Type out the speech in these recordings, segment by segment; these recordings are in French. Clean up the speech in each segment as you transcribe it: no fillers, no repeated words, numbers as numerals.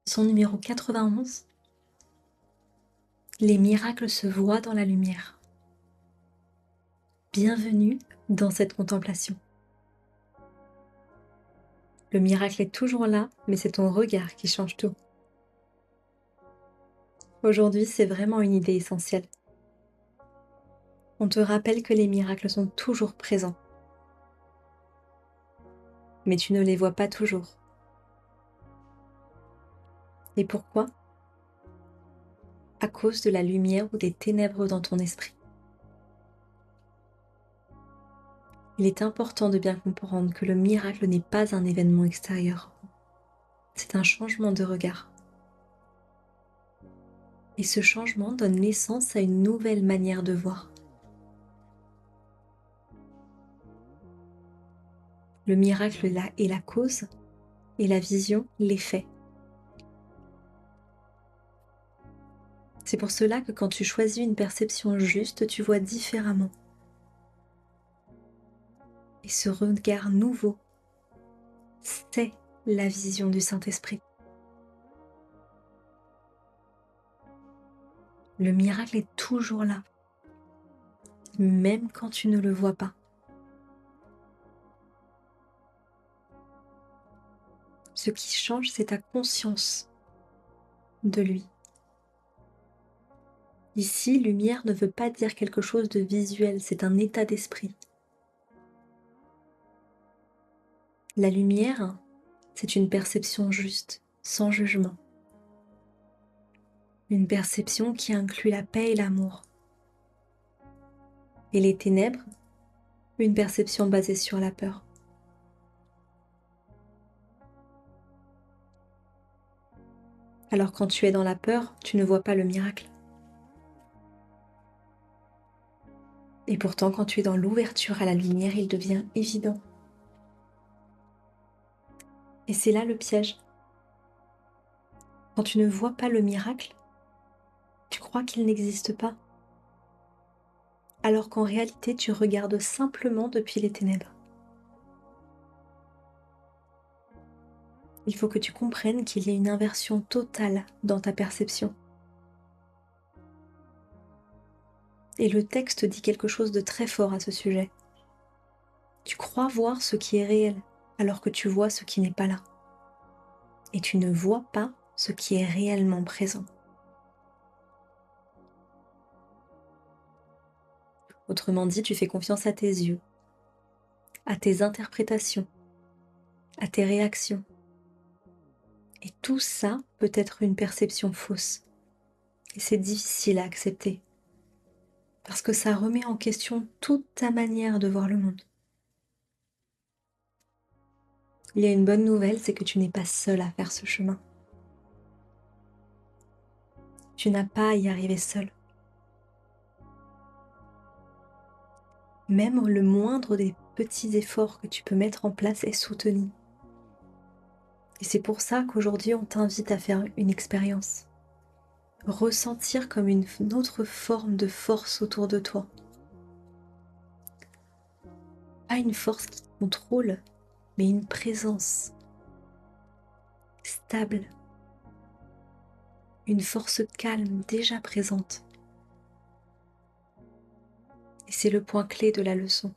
Leçon numéro 91. Les miracles se voient dans la lumière. Bienvenue dans cette contemplation. Le miracle est toujours là, mais c'est ton regard qui change tout. Aujourd'hui, c'est vraiment une idée essentielle. On te rappelle que les miracles sont toujours présents, mais tu ne les vois pas toujours. Et pourquoi? À cause de la lumière ou des ténèbres dans ton esprit. Il est important de bien comprendre que le miracle n'est pas un événement extérieur. C'est un changement de regard. Et ce changement donne naissance à une nouvelle manière de voir. Le miracle là est la cause et la vision l'effet. C'est pour cela que quand tu choisis une perception juste, tu vois différemment. Et ce regard nouveau, c'est la vision du Saint-Esprit. Le miracle est toujours là, même quand tu ne le vois pas. Ce qui change, c'est ta conscience de lui. Ici, lumière ne veut pas dire quelque chose de visuel, c'est un état d'esprit. La lumière, c'est une perception juste, sans jugement. Une perception qui inclut la paix et l'amour. Et les ténèbres, une perception basée sur la peur. Alors quand tu es dans la peur, tu ne vois pas le miracle. Et pourtant, quand tu es dans l'ouverture à la lumière, il devient évident. Et c'est là le piège. Quand tu ne vois pas le miracle, tu crois qu'il n'existe pas. Alors qu'en réalité, tu regardes simplement depuis les ténèbres. Il faut que tu comprennes qu'il y a une inversion totale dans ta perception. Et le texte dit quelque chose de très fort à ce sujet. Tu crois voir ce qui est réel, alors que tu vois ce qui n'est pas là. Et tu ne vois pas ce qui est réellement présent. Autrement dit, tu fais confiance à tes yeux, à tes interprétations, à tes réactions. Et tout ça peut être une perception fausse. Et c'est difficile à accepter, parce que ça remet en question toute ta manière de voir le monde. Il y a une bonne nouvelle, c'est que tu n'es pas seul à faire ce chemin. Tu n'as pas à y arriver seul. Même le moindre des petits efforts que tu peux mettre en place est soutenu. Et c'est pour ça qu'aujourd'hui, on t'invite à faire une expérience. Ressentir comme une autre forme de force autour de toi. Pas une force qui contrôle, mais une présence stable. Une force calme déjà présente. Et c'est le point clé de la leçon.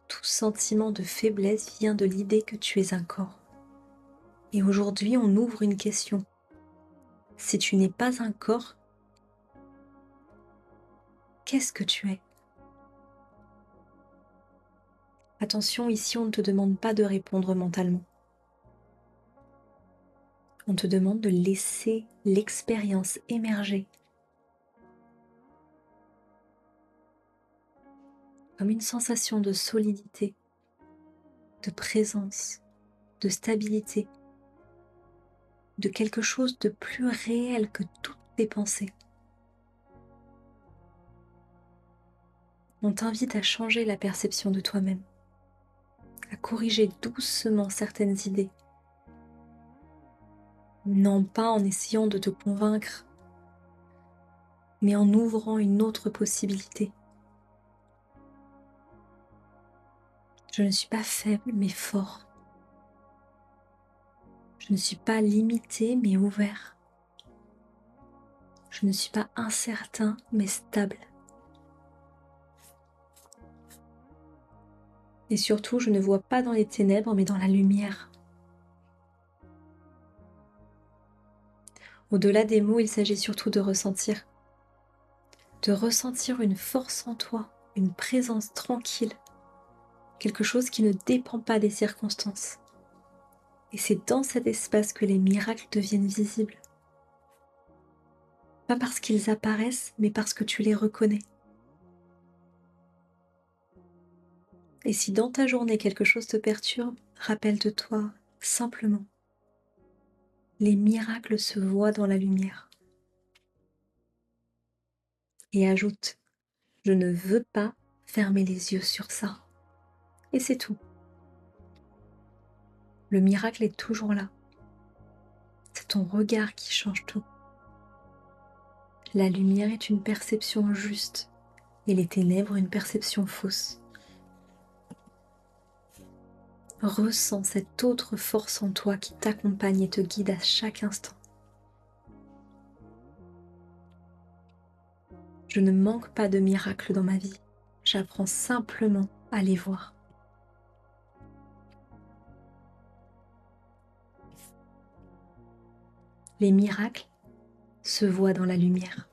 Tout sentiment de faiblesse vient de l'idée que tu es un corps. Et aujourd'hui, on ouvre une question. Si tu n'es pas un corps, qu'est-ce que tu es? Attention, ici, on ne te demande pas de répondre mentalement. On te demande de laisser l'expérience émerger. Comme une sensation de solidité, de présence, de stabilité, de quelque chose de plus réel que toutes tes pensées. On t'invite à changer la perception de toi-même, à corriger doucement certaines idées. Non pas en essayant de te convaincre, mais en ouvrant une autre possibilité. Je ne suis pas faible, mais fort. Je ne suis pas limité mais ouvert. Je ne suis pas incertain mais stable. Et surtout, je ne vois pas dans les ténèbres mais dans la lumière. Au-delà des mots, il s'agit surtout de ressentir une force en toi, une présence tranquille, quelque chose qui ne dépend pas des circonstances. Et c'est dans cet espace que les miracles deviennent visibles. Pas parce qu'ils apparaissent, mais parce que tu les reconnais. Et si dans ta journée quelque chose te perturbe, rappelle de toi simplement. Les miracles se voient dans la lumière. Et ajoute, je ne veux pas fermer les yeux sur ça. Et c'est tout. Le miracle est toujours là. C'est ton regard qui change tout. La lumière est une perception juste et les ténèbres une perception fausse. Ressens cette autre force en toi qui t'accompagne et te guide à chaque instant. Je ne manque pas de miracles dans ma vie. J'apprends simplement à les voir. Les miracles se voient dans la lumière.